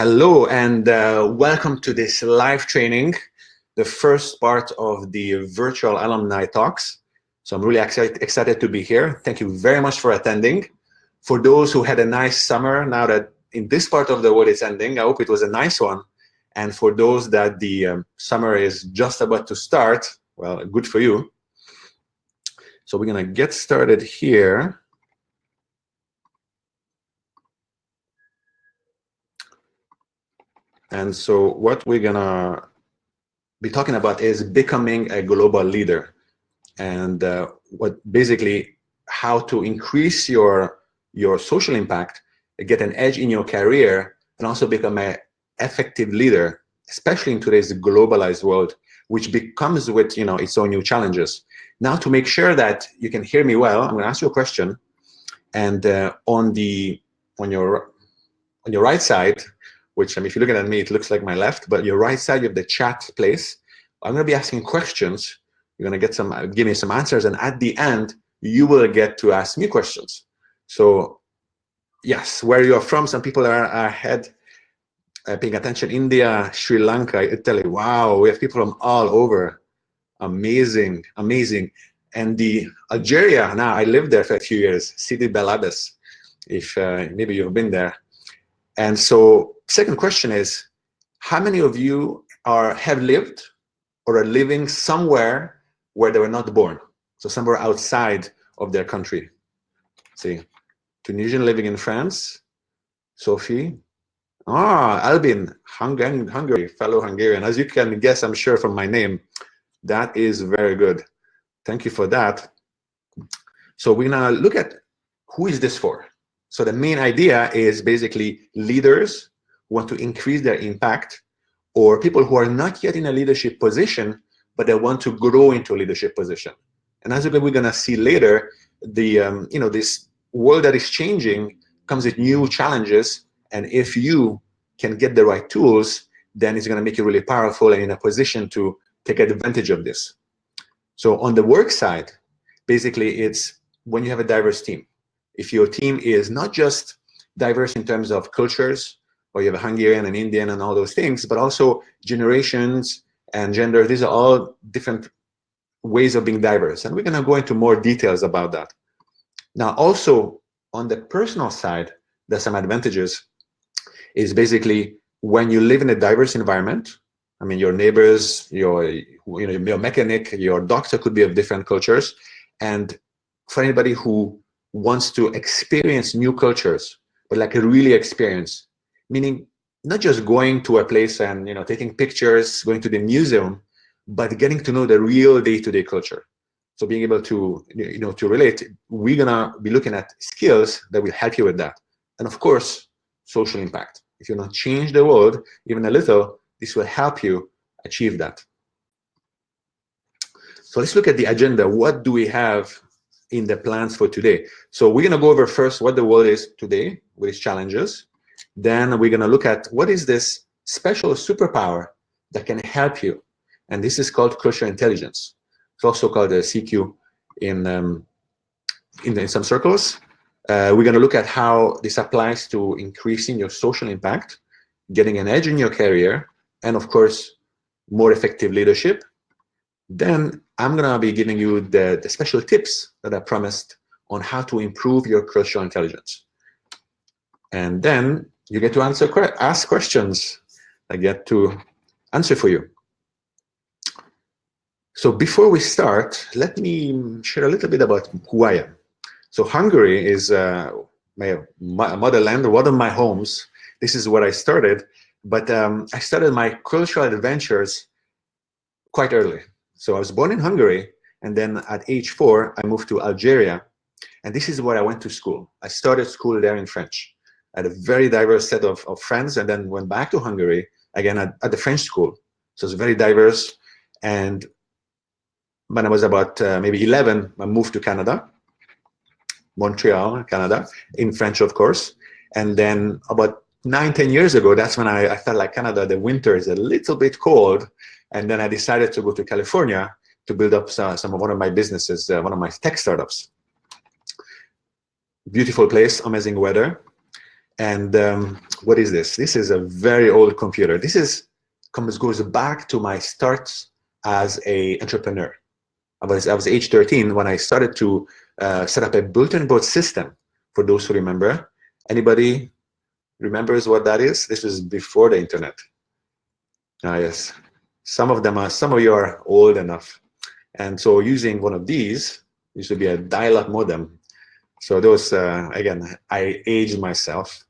Hello and welcome to this live training, the first part of the virtual alumni talks. So I'm really excited to be here. Thank you very much for attending. For those who had a nice summer, now that in this part of the world it's ending, I hope it was a nice one. And for those that the summer is just about to start, well, good for you. So we're gonna get started here. And so what we're gonna be talking about is becoming a global leader, and what basically how to increase your social impact, get an edge in your career, and also become an effective leader, especially in today's globalized world, which becomes with its own new challenges. Now, to make sure that you can hear me well, I'm going to ask you a question, and on your right side, which if you're looking at me, it looks like my left, but your right side, you have the chat place. I'm going to be asking questions. You're going to give me some answers, and at the end, you will get to ask me questions. So, yes, where you're from, some people are ahead, paying attention. India, Sri Lanka, Italy. Wow, we have people from all over. Amazing, amazing. And the Algeria. Now, I lived there for a few years. Sidi Belabes, if maybe you've been there. And so, second question is, how many of you have lived or are living somewhere where they were not born? So somewhere outside of their country. See, Tunisian living in France. Sophie. Albin, Hungary, fellow Hungarian. As you can guess, I'm sure from my name, that is very good. Thank you for that. So we're gonna look at who is this for. So the main idea is basically leaders who want to increase their impact, or people who are not yet in a leadership position, but they want to grow into a leadership position. And as we're going to see later, the this world that is changing comes with new challenges, and if you can get the right tools, then it's going to make you really powerful and in a position to take advantage of this. So on the work side, basically it's when you have a diverse team. If your team is not just diverse in terms of cultures, or you have a Hungarian and Indian and all those things, but also generations and gender, these are all different ways of being diverse. And we're going to go into more details about that. Now, also on the personal side, there's some advantages. Is basically when you live in a diverse environment. I mean, your neighbors, your mechanic, your doctor could be of different cultures. And for anybody who wants to experience new cultures, but like a really experience, meaning not just going to a place and taking pictures, going to the museum, but getting to know the real day-to-day culture. So being able to to relate, we're gonna be looking at skills that will help you with that. And of course, social impact. If you want to change the world even a little, this will help you achieve that. So let's look at the agenda. What do we have in the plans for today? So we're going to go over first what the world is today with its challenges. Then we're going to look at what is this special superpower that can help you. And this is called cultural intelligence. It's also called a CQ in some circles. We're going to look at how this applies to increasing your social impact, getting an edge in your career, and of course, more effective leadership. Then I'm going to be giving you the special tips that I promised on how to improve your cultural intelligence. And then you get to ask questions. I get to answer for you. So before we start, let me share a little bit about who I am. So Hungary is my motherland, one of my homes. This is where I started, but I started my cultural adventures quite early. So I was born in Hungary, and then at age 4, I moved to Algeria, and this is where I went to school. I started school there in French. I had a very diverse set of friends, and then went back to Hungary, again at the French school. So it's very diverse, and when I was about maybe 11, I moved to Canada, Montreal, Canada, in French, of course. And then about 9-10 years ago, that's when I felt like Canada, the winter is a little bit cold. And then I decided to go to California to build up one of my businesses, one of my tech startups. Beautiful place, amazing weather. And what is this? This is a very old computer. This goes back to my start as a entrepreneur. I was age 13 when I started to set up a bulletin board system. For those who remember, anybody remembers what that is? This was before the internet. Ah, yes. Some of you are old enough. And so using one of these used to be a dial-up modem. So those, again, I aged myself.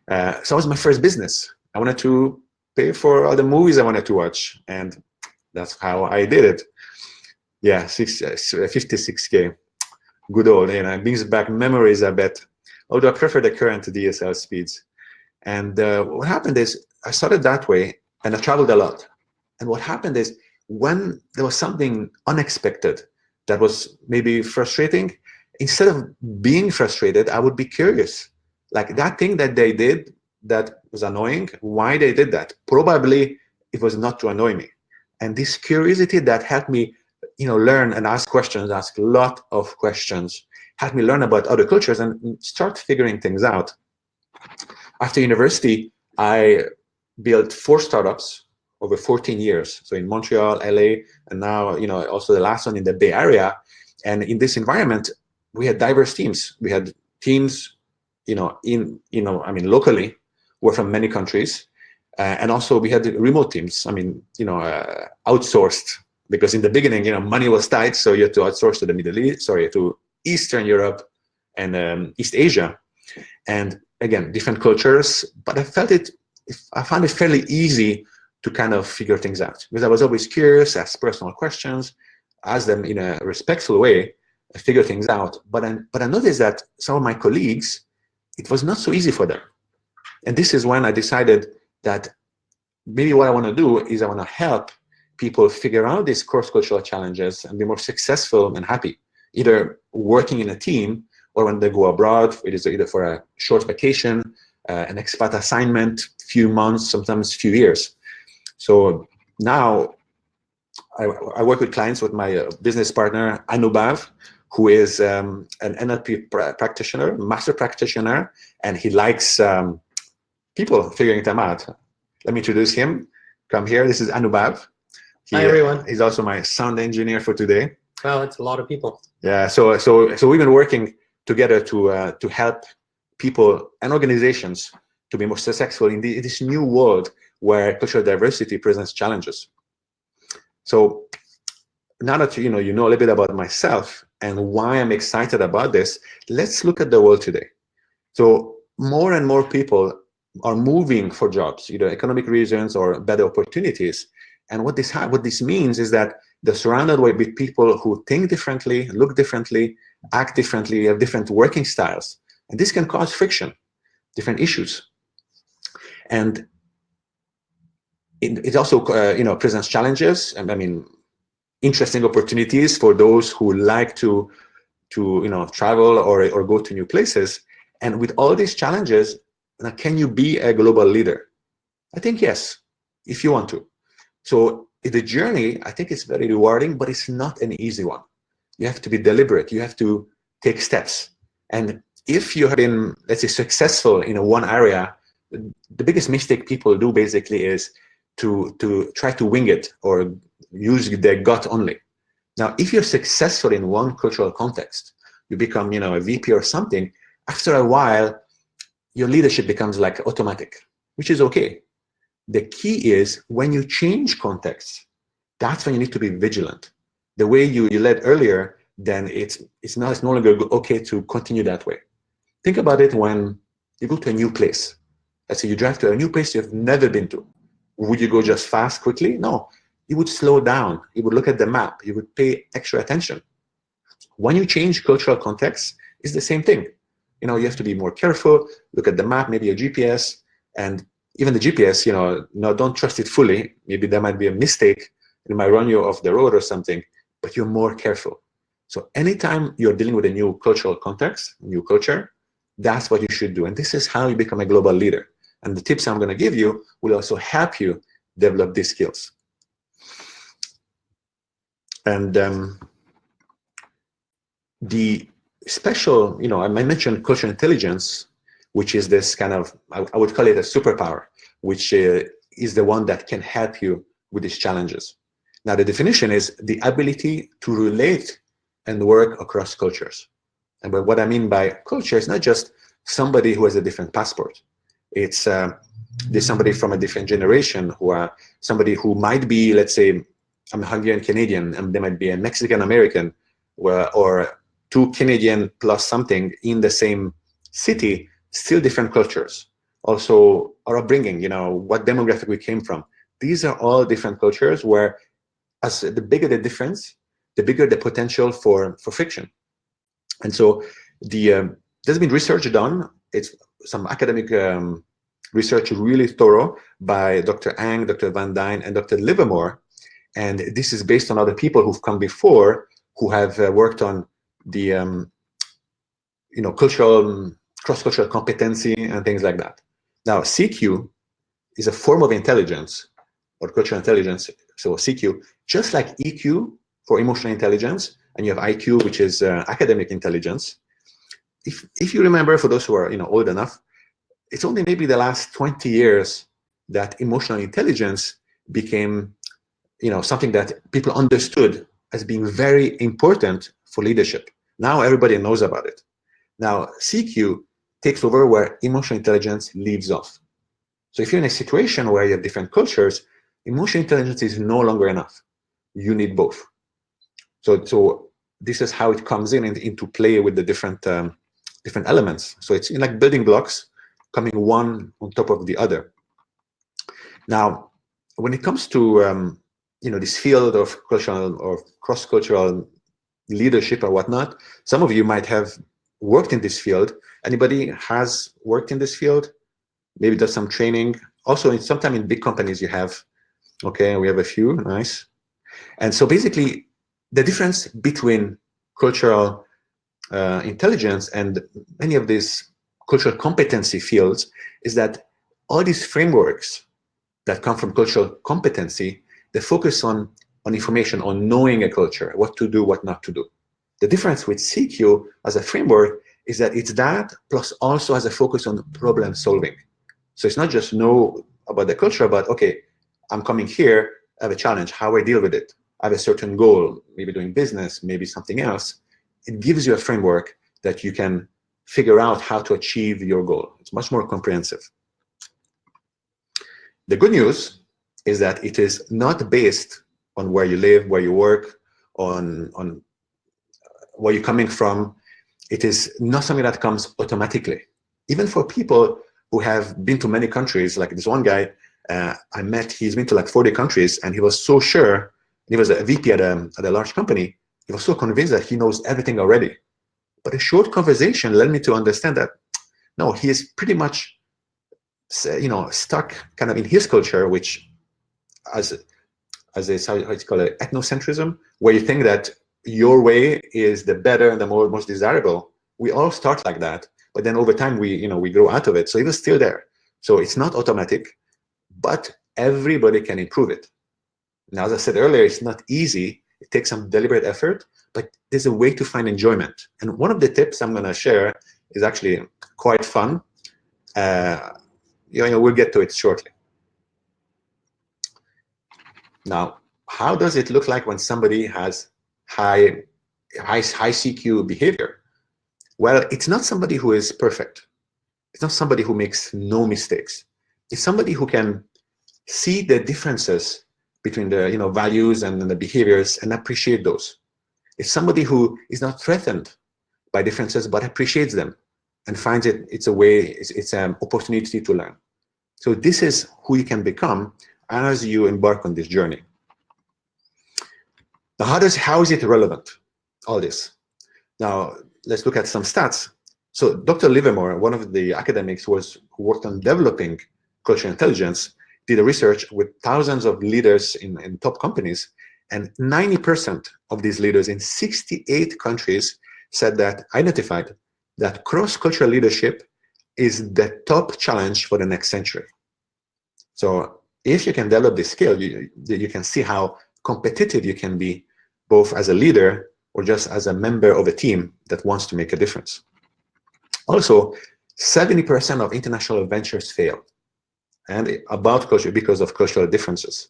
So that was my first business. I wanted to pay for all the movies I wanted to watch. And that's how I did it. Yeah, 56K. Good old, it brings back memories, I bet. Although I prefer the current DSL speeds. And what happened is I started that way, and I traveled a lot. And what happened is when there was something unexpected that was maybe frustrating, instead of being frustrated, I would be curious. Like that thing that they did that was annoying, why they did that? Probably it was not to annoy me. And this curiosity that helped me, learn and ask questions, ask a lot of questions, helped me learn about other cultures and start figuring things out. After university, I built 4 startups over 14 years. So in Montreal, LA, and now, also the last one in the Bay Area. And in this environment, we had diverse teams. We had teams, locally, were from many countries. And also we had remote teams. Outsourced, because in the beginning, money was tight. So you had to outsource to the Middle East, to Eastern Europe and East Asia. And again, different cultures, but I found it fairly easy to kind of figure things out, because I was always curious, ask personal questions, ask them in a respectful way, figure things out. But I noticed that some of my colleagues, it was not so easy for them. And this is when I decided that maybe what I want to do is I want to help people figure out these cross-cultural challenges and be more successful and happy, either working in a team or when they go abroad. It is either for a short vacation, an expat assignment, few months, sometimes few years. So now I work with clients with my business partner, Anubhav, who is an NLP practitioner, master practitioner, and he likes people figuring them out. Let me introduce him. Come here. This is Anubhav. Hi, everyone. He's also my sound engineer for today. Wow, that's a lot of people. Yeah. So we've been working together to help people and organizations to be more successful in this new world where cultural diversity presents challenges. So now that you know a little bit about myself and why I'm excited about this, let's look at the world today. So more and more people are moving for jobs, either economic reasons or better opportunities. And what this means is that they're surrounded with people who think differently, look differently, act differently, have different working styles. And this can cause friction, different issues. And it also presents challenges, and interesting opportunities for those who like to travel or go to new places. And with all these challenges, can you be a global leader? I think yes, if you want to. So the journey, I think it's very rewarding, but it's not an easy one. You have to be deliberate. You have to take steps. And if you have been, let's say, successful in one area, the biggest mistake people do basically is to try to wing it or use their gut only. Now, if you're successful in one cultural context, you become, a VP or something, after a while, your leadership becomes like automatic, which is okay. The key is when you change context, that's when you need to be vigilant. The way you led earlier, then it's no longer okay to continue that way. Think about it when you go to a new place. Let's say you drive to a new place you've never been to. Would you go just fast, quickly? No. You would slow down. You would look at the map. You would pay extra attention. When you change cultural context, it's the same thing. You have to be more careful, look at the map, maybe a GPS, and even the GPS, don't trust it fully. Maybe there might be a mistake. It might run you off the road or something, but you're more careful. So anytime you're dealing with a new cultural context, new culture, that's what you should do. And this is how you become a global leader. And the tips I'm going to give you will also help you develop these skills. And the special, I mentioned cultural intelligence. which is this kind of, I would call it a superpower, which is the one that can help you with these challenges. Now, the definition is the ability to relate and work across cultures. And but what I mean by culture is not just somebody who has a different passport. It's there's somebody from a different generation, somebody who might be, let's say, I'm Hungarian Canadian, and they might be a Mexican American, or two Canadian plus something in the same city, still different cultures. Also, our upbringing, what demographic we came from. These are all different cultures where, as the bigger the difference, the bigger the potential for friction. And so there's been research done. It's some academic research, really thorough, by Dr. Ang, Dr. Van Dyne, and Dr. Livermore. And this is based on other people who've come before, who have worked on the cultural, cross-cultural competency and things like that. Now, CQ is a form of intelligence, or cultural intelligence. So CQ, just like EQ for emotional intelligence, and you have IQ, which is academic intelligence. If you remember, for those who are old enough, it's only maybe the last 20 years that emotional intelligence became something that people understood as being very important for leadership. Now everybody knows about it. Now CQ takes over where emotional intelligence leaves off. So if you're in a situation where you have different cultures, emotional intelligence is no longer enough. You need both. So this is how it comes into play with the different elements. So it's like building blocks coming one on top of the other. Now, when it comes to this field of cultural or cross-cultural leadership or whatnot, some of you might have worked in this field. Anybody has worked in this field? Maybe does some training. Also, sometime in big companies you have. Okay, we have a few, nice. And so basically, the difference between cultural intelligence and many of these cultural competency fields is that all these frameworks that come from cultural competency, they focus on information, on knowing a culture, what to do, what not to do. The difference with CQ as a framework is that it's that plus also has a focus on problem solving. So it's not just know about the culture, but okay, I'm coming here, I have a challenge, how I deal with it. I have a certain goal, maybe doing business, maybe something else. It gives you a framework that you can figure out how to achieve your goal. It's much more comprehensive. The good news is that it is not based on where you live, where you work, on where you're coming from. It is not something that comes automatically. Even for people who have been to many countries, like this one guy I met, he's been to like 40 countries, and he was so sure. He was a VP at a large company. He was so convinced that he knows everything already. But a short conversation led me to understand that, no, he is pretty much, stuck kind of in his culture, which as how you call it, ethnocentrism, where you think that your way is the better and the most desirable. We all start like that, but then over time we grow out of it. So it was still there. So it's not automatic, but everybody can improve it. Now, as I said earlier, it's not easy. It takes some deliberate effort, but there's a way to find enjoyment. And one of the tips I'm going to share is actually quite fun. We'll get to it shortly. Now, how does it look like when somebody has high CQ behavior? Well, it's not somebody who is perfect. It's not somebody who makes no mistakes. It's somebody who can see the differences between the values and the behaviors and appreciate those. It's somebody who is not threatened by differences but appreciates them and finds it's an opportunity to learn. So this is who you can become as you embark on this journey. Now, how is it relevant, all this? Now, let's look at some stats. So Dr. Livermore, one of the academics who worked on developing cultural intelligence, did a research with thousands of leaders in top companies, and 90% of these leaders in 68 countries identified that cross-cultural leadership is the top challenge for the next century. So if you can develop this skill, you can see how competitive you can be, both as a leader or just as a member of a team that wants to make a difference. Also, 70% of international ventures fail, and about culture because of cultural differences.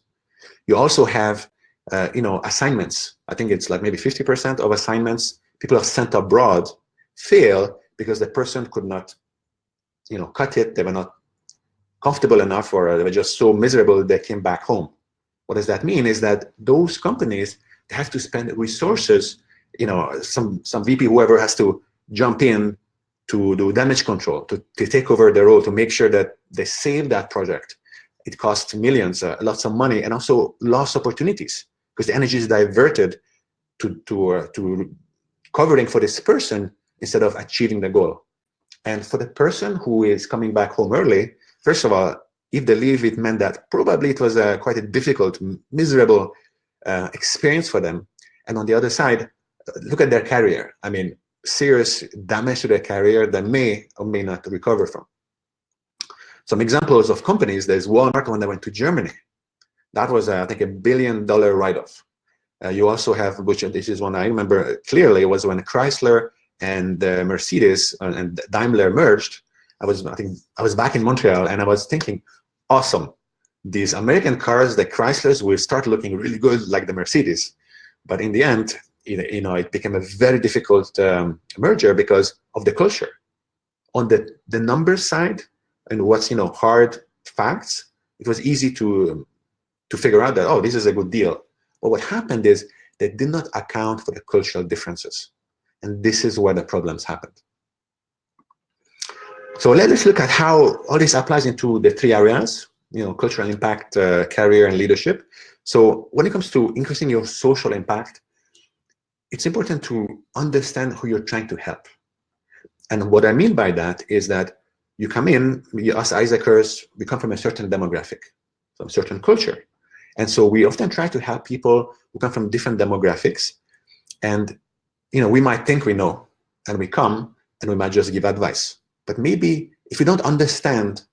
You also have, assignments. I think it's like maybe 50% of assignments people are sent abroad fail because the person could not, cut it. They were not comfortable enough, or they were just so miserable they came back home. What does that mean is that those companies, they have to spend resources, some VP, whoever has to jump in to do damage control, to take over the role, to make sure that they save that project. It costs millions, lots of money, and also lost opportunities because the energy is diverted to covering for this person instead of achieving the goal. And for the person who is coming back home early, first of all, if they leave, it meant that probably it was quite a difficult, miserable experience for them. And on the other side, look at their career. I mean, serious damage to their career that may or may not recover from. Some examples of companies, there's Walmart when they went to Germany. That was, I think, $1 billion write-off. You also have, which this is one I remember clearly, was when Chrysler and Mercedes and Daimler merged. I was back in Montreal, and I was thinking, awesome, these American cars, the Chryslers, will start looking really good like the Mercedes. But in the end, it became a very difficult merger because of the culture. On the numbers side, and what's hard facts, it was easy to figure out that, oh, this is a good deal. But what happened is they did not account for the cultural differences. And this is where the problems happened. So let's look at how all this applies into the three areas, cultural impact, career, and leadership. So when it comes to increasing your social impact, it's important to understand who you're trying to help. And what I mean by that is that you come in, us AIESECers, we come from a certain demographic, from a certain culture. And so we often try to help people who come from different demographics. And we might think we know, and we come and we might just give advice. But maybe if you don't understand,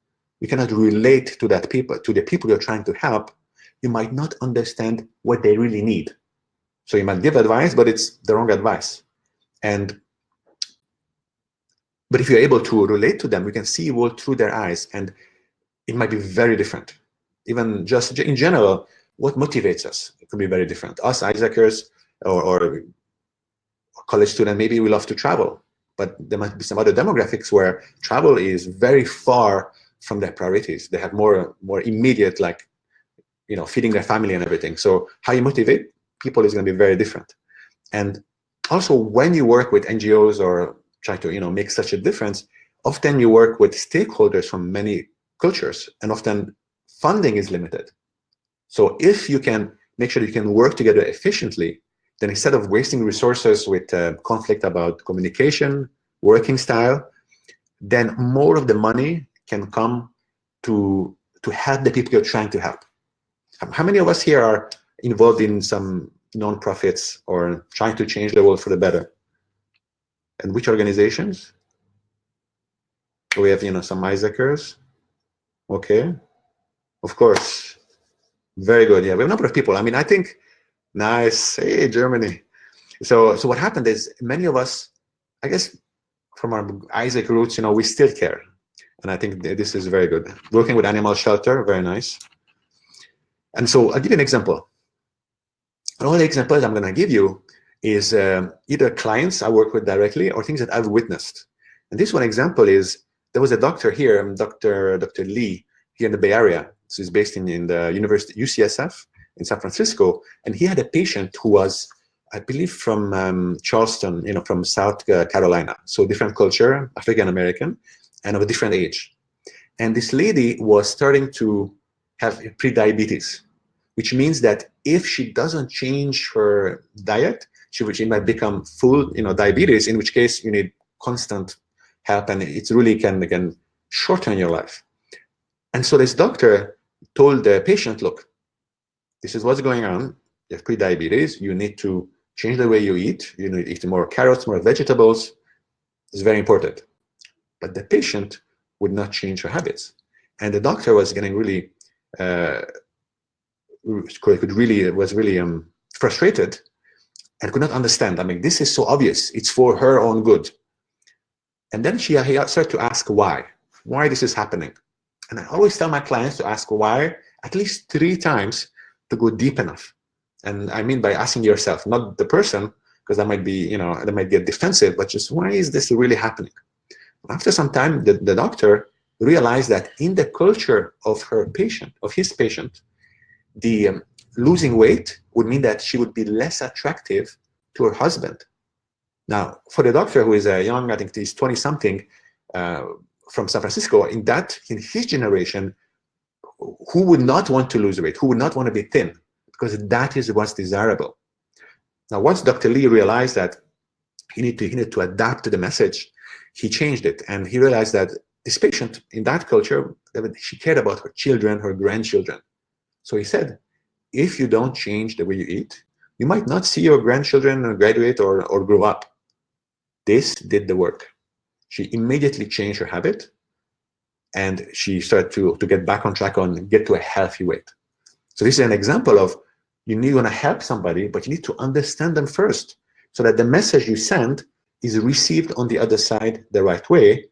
you cannot relate to the people you're trying to help, you might not understand what they really need. So you might give advice, but it's the wrong advice. But if you're able to relate to them, you can see world through their eyes, and it might be very different. Even just in general, what motivates us, it can be very different. Us AIESECers or college student, maybe we love to travel, but there might be some other demographics where travel is very far from their priorities. They have more immediate, like, feeding their family and everything. So how you motivate people is going to be very different. And also, when you work with NGOs or try to make such a difference, often you work with stakeholders from many cultures, and often funding is limited. So if you can make sure you can work together efficiently, then instead of wasting resources with conflict about communication, working style, then more of the money can come to help the people you're trying to help. How many of us here are involved in some non-profits or trying to change the world for the better? And which organizations? We have, some AIESECers. Okay. Of course. Very good. Yeah, we have a number of people. I mean, I think, nice. Hey, Germany. So what happened is many of us, I guess, from our AIESEC roots, we still care. And I think this is very good. Working with animal shelter, very nice. And so I'll give you an example. And all the examples I'm going to give you is either clients I work with directly or things that I've witnessed. And this one example is, there was a doctor here, Dr. Lee, here in the Bay Area. So he's based in the University, UCSF in San Francisco. And he had a patient who was, I believe, from Charleston, from South Carolina. So different culture, African-American, and of a different age. And this lady was starting to have pre-diabetes, which means that if she doesn't change her diet, she might become full, diabetes, in which case you need constant help, and it really can shorten your life. And so this doctor told the patient, look, this is what's going on. You have pre-diabetes. You need to change the way you eat. You need to eat more carrots, more vegetables. It's very important. But the patient would not change her habits. And the doctor was getting really, was really frustrated and could not understand. I mean, this is so obvious. It's for her own good. And then he started to ask why this is happening. And I always tell my clients to ask why at least 3 times to go deep enough. And I mean by asking yourself, not the person, because that might be, that might get defensive, but just why is this really happening? After some time, the doctor realized that in the culture of his patient, the losing weight would mean that she would be less attractive to her husband. Now, for the doctor who is a young, I think he's 20-something, from San Francisco, in his generation, who would not want to lose weight? Who would not want to be thin? Because that is what's desirable. Now, once Dr. Lee realized that he needed to adapt to the message, he changed it, and he realized that this patient in that culture, she cared about her children, her grandchildren. So he said, if you don't change the way you eat, you might not see your grandchildren graduate or grow up. This did the work. She immediately changed her habit, and she started to get back on track and get to a healthy weight. So this is an example of you want to help somebody, but you need to understand them first so that the message you send is received on the other side the right way,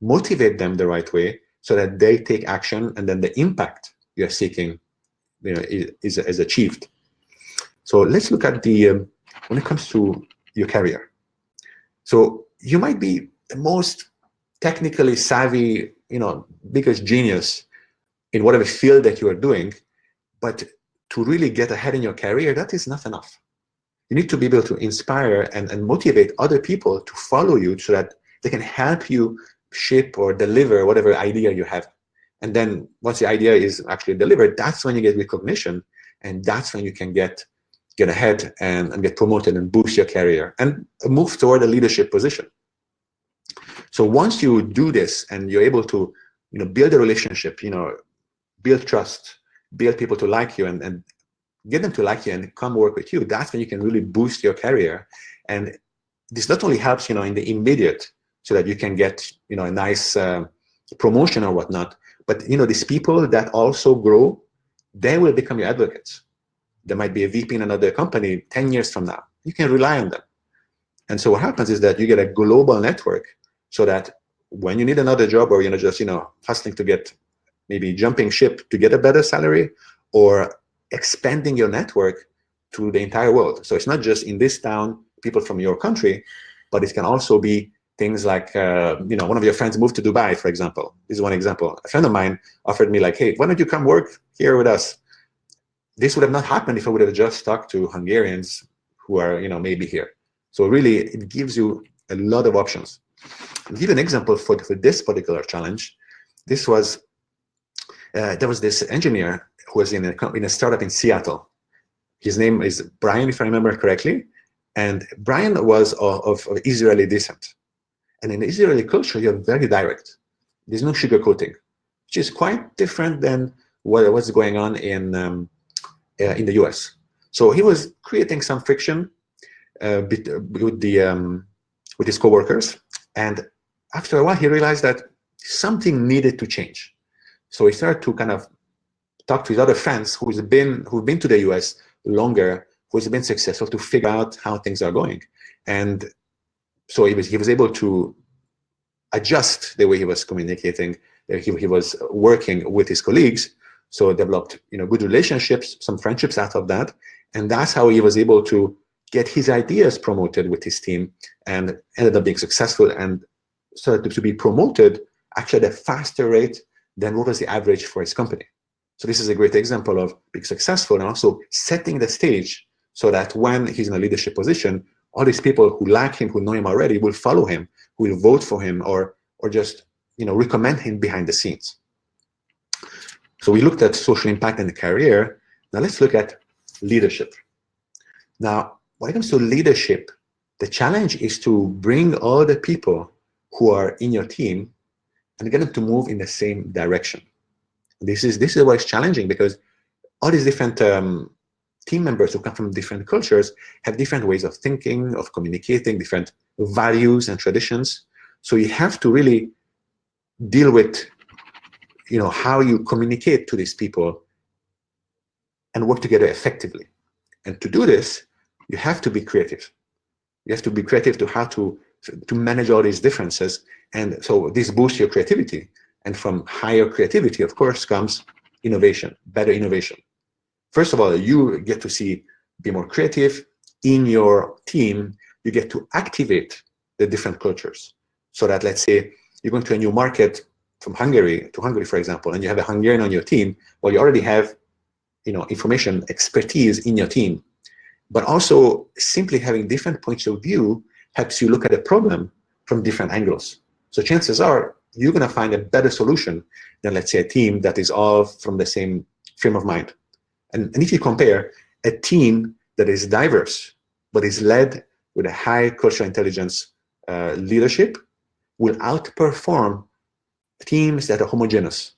motivate them the right way so that they take action, and then the impact you're seeking is achieved. So let's look at when it comes to your career. So you might be the most technically savvy, biggest genius in whatever field that you are doing, but to really get ahead in your career, that is not enough. You need to be able to inspire and motivate other people to follow you so that they can help you shape or deliver whatever idea you have. And then once the idea is actually delivered, that's when you get recognition, and that's when you can get ahead and get promoted and boost your career and move toward a leadership position. So once you do this and you're able to build a relationship, build trust, build people to like you, and get them to like you and come work with you, that's when you can really boost your career. And this not only helps in the immediate so that you can get a nice promotion or whatnot, but these people that also grow, they will become your advocates. There might be a VP in another company 10 years from now. You can rely on them. And so what happens is that you get a global network so that when you need another job, or just hustling to get, maybe jumping ship to get a better salary, or expanding your network to the entire world. So it's not just in this town, people from your country, but it can also be things like, one of your friends moved to Dubai, for example. This is one example. A friend of mine offered me like, hey, why don't you come work here with us? This would have not happened if I would have just talked to Hungarians who are, maybe here. So really, it gives you a lot of options. I'll give you an example for this particular challenge. There was this engineer who was in a startup in Seattle. His name is Brian, if I remember correctly. And Brian was of Israeli descent. And in the Israeli culture, you're very direct. There's no sugarcoating, which is quite different than what's going on in the US. So he was creating some friction with his coworkers. And after a while, he realized that something needed to change. So he started to kind of talk to his other friends who've been to the US longer, who's been successful, to figure out how things are going. And so he was able to adjust the way he was communicating. He was working with his colleagues, so developed good relationships, some friendships out of that, and that's how he was able to get his ideas promoted with his team, and ended up being successful and started to be promoted actually at a faster rate than what was the average for his company. So this is a great example of being successful and also setting the stage so that when he's in a leadership position, all these people who like him, who know him already, will follow him, who will vote for him, or just recommend him behind the scenes. So we looked at social impact and career. Now let's look at leadership. Now, when it comes to leadership, the challenge is to bring all the people who are in your team and get them to move in the same direction. This is why it's challenging, because all these different team members who come from different cultures have different ways of thinking, of communicating, different values and traditions. So you have to really deal with how you communicate to these people and work together effectively. And to do this, you have to be creative. You have to be creative to how to to manage all these differences. And so this boosts your creativity. And from higher creativity, of course, comes innovation, better innovation. First of all, you get to be more creative. In your team, you get to activate the different cultures. So that, let's say, you're going to a new market from Hungary to Hungary, for example, and you have a Hungarian on your team. Well, you already have, information expertise in your team. But also, simply having different points of view helps you look at a problem from different angles. So chances are you're going to find a better solution than, let's say, a team that is all from the same frame of mind. And if you compare a team that is diverse, but is led with a high cultural intelligence leadership, will outperform teams that are homogeneous.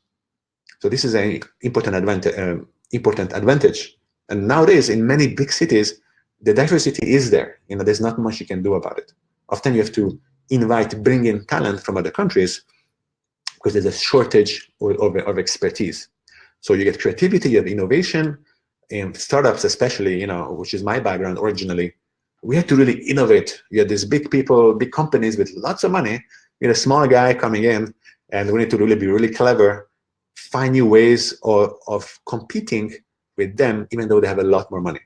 So this is an important advantage. And nowadays, in many big cities, the diversity is there. There's not much you can do about it. Often you have to bring in talent from other countries because there's a shortage of expertise. So you get creativity, you have innovation, and startups especially, which is my background originally. We had to really innovate. You had these big people, big companies with lots of money. You had a small guy coming in, and we need to really be really clever, find new ways of competing with them, even though they have a lot more money.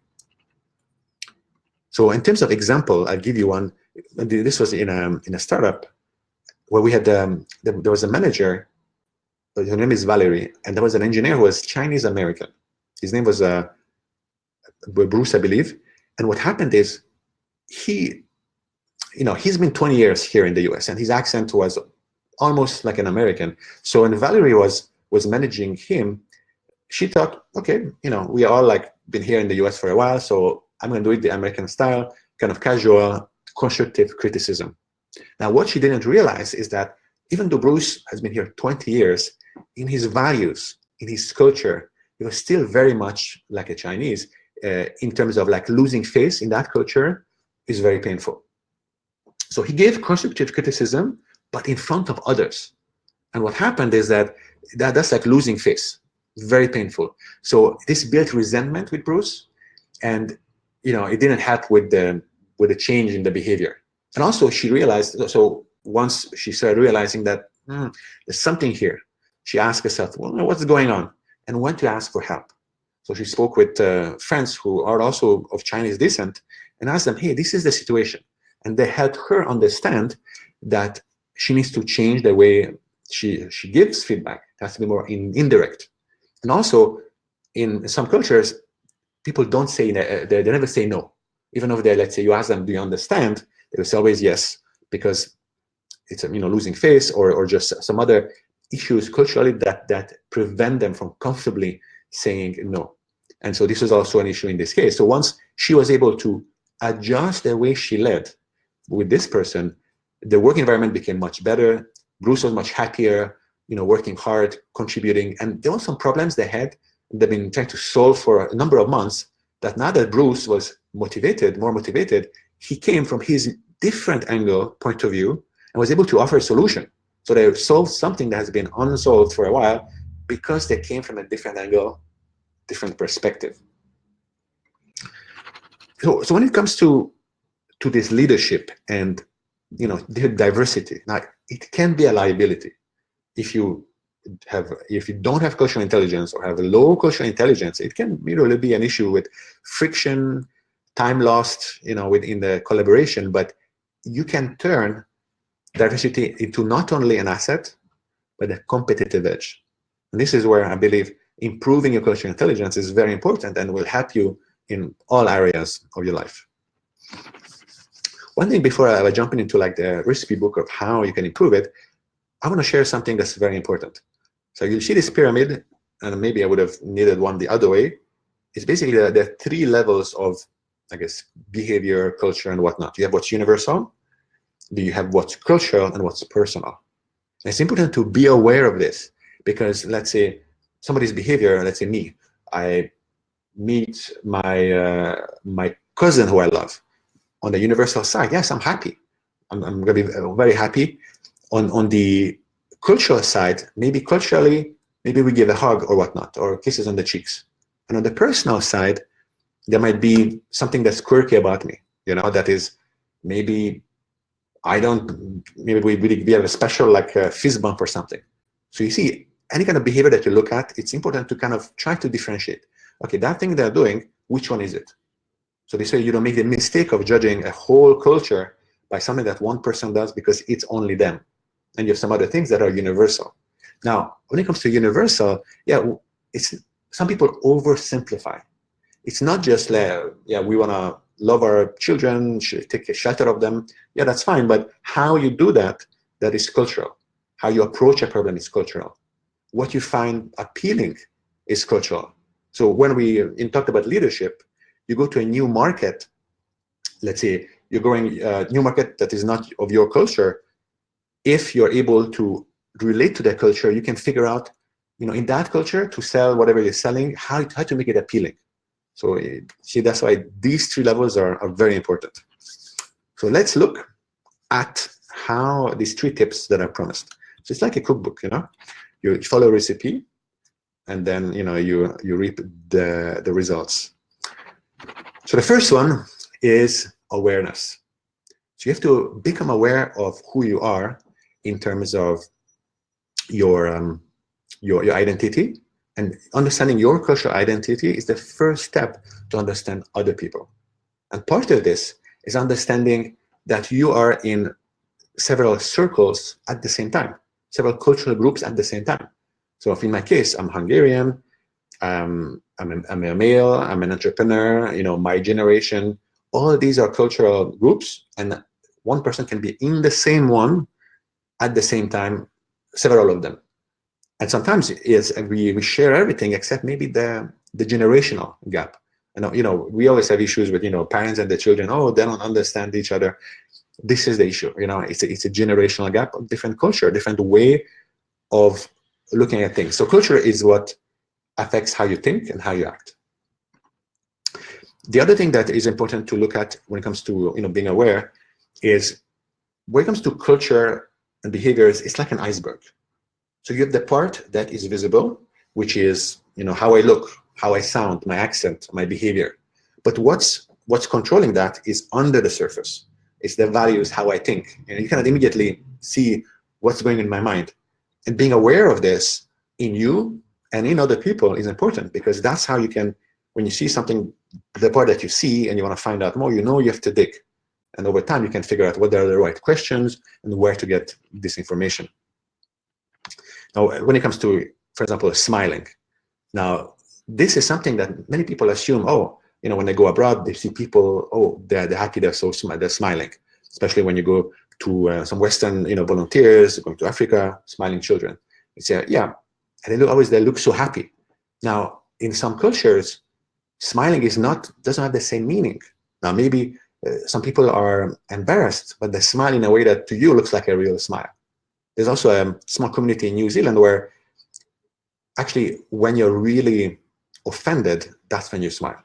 So in terms of example, I'll give you one. This was in a startup where we had there was a manager. Her name is Valerie, and there was an engineer who was Chinese American. His name was Bruce, I believe. And what happened is he's been 20 years here in the US, and his accent was almost like an American. So when Valerie was managing him, she thought, okay, we all been here in the US for a while, so I'm going to do it the American style, kind of casual, constructive criticism. Now, what she didn't realize is that even though Bruce has been here 20 years, in his values, in his culture, he was still very much like a Chinese. In terms of losing face in that culture is very painful. So he gave constructive criticism, but in front of others. And what happened is that's like losing face, very painful. So this built resentment with Bruce, and it didn't help with the change in the behavior. And also she realized, so once she started realizing that there's something here, she asked herself, well, what's going on? And went to ask for help. So she spoke with friends who are also of Chinese descent and asked them, hey, this is the situation. And they helped her understand that she needs to change the way she gives feedback. It has to be more indirect. And also, in some cultures, people don't say, they never say no. Even if let's say you ask them, do you understand? They will say always yes, because it's losing face or just some other issues culturally that prevent them from comfortably saying no. And so this was also an issue in this case. So once she was able to adjust the way she led with this person, the work environment became much better. Bruce was much happier, working hard, contributing. And there were some problems they had, they've been trying to solve for a number of months, that now that Bruce was more motivated, he came from his different point of view and was able to offer a solution. So they solved something that has been unsolved for a while because they came from a different angle, different perspective. So when it comes to this leadership and the diversity, now it can be a liability if you don't have cultural intelligence or have a low cultural intelligence. It can really be an issue with friction, time lost, within the collaboration. But you can turn diversity into not only an asset, but a competitive edge. And this is where I believe improving your cultural intelligence is very important and will help you in all areas of your life. One thing before I jump into the recipe book of how you can improve it, I want to share something that's very important. So you see this pyramid, and maybe I would have needed one the other way. It's basically the three levels of, I guess, behavior, culture, and whatnot. You have what's universal, you have what's cultural, and what's personal. And it's important to be aware of this, because let's say somebody's behavior, let's say me, I meet my cousin who I love. On the universal side, yes, I'm happy. I'm going to be very happy. On the cultural side, maybe culturally, maybe we give a hug or whatnot, or kisses on the cheeks. And on the personal side, there might be something that's quirky about me, that is maybe I don't, maybe we have a special like a fist bump or something. So you see, any kind of behavior that you look at, it's important to kind of try to differentiate. Okay, that thing they're doing, which one is it? So this way you don't make the mistake of judging a whole culture by something that one person does because it's only them. And you have some other things that are universal. Now, when it comes to universal, yeah, it's some people oversimplify. It's not just like, yeah, we want to love our children, take a shelter of them. Yeah, that's fine. But how you do that, that is cultural. How you approach a problem is cultural. What you find appealing is cultural. So when we talked about leadership, you go to a new market, let's say you're going a new market that is not of your culture. If you're able to relate to that culture, you can figure out, in that culture to sell whatever you're selling, how to make it appealing. So see, that's why these three levels are very important. So let's look at how these three tips that I promised. So it's like a cookbook, you follow a recipe and then, you reap the results. So the first one is awareness. So you have to become aware of who you are in terms of your identity, and understanding your cultural identity is the first step to understand other people. And part of this is understanding that you are in several circles at the same time, several cultural groups at the same time. So if in my case, I'm Hungarian, I'm a male, I'm an entrepreneur, my generation, all of these are cultural groups, and one person can be in the same one at the same time, several of them. And sometimes we share everything except maybe the generational gap. And we always have issues with parents and the children. Oh, they don't understand each other. This is the issue. It's a generational gap, different culture, different way of looking at things. So culture is what affects how you think and how you act. The other thing that is important to look at when it comes to being aware is when it comes to culture and behaviors, it's like an iceberg. So you have the part that is visible, which is how I look, how I sound, my accent, my behavior. But what's controlling that is under the surface. It's the values, how I think. And you cannot immediately see what's going in my mind. And being aware of this in you and in other people is important, because that's how you can, when you see something, the part that you see and you want to find out more, you have to dig. And over time, you can figure out what are the right questions and where to get this information. Now, when it comes to, for example, smiling, now this is something that many people assume. Oh, when they go abroad, they see people. Oh, they're happy. They're smiling. Especially when you go to some Western, volunteers going to Africa, smiling children. They say, yeah, and they look so happy. Now, in some cultures, smiling doesn't have the same meaning. Now, maybe some people are embarrassed, but they smile in a way that to you looks like a real smile. There's also a small community in New Zealand where actually when you're really offended, that's when you smile.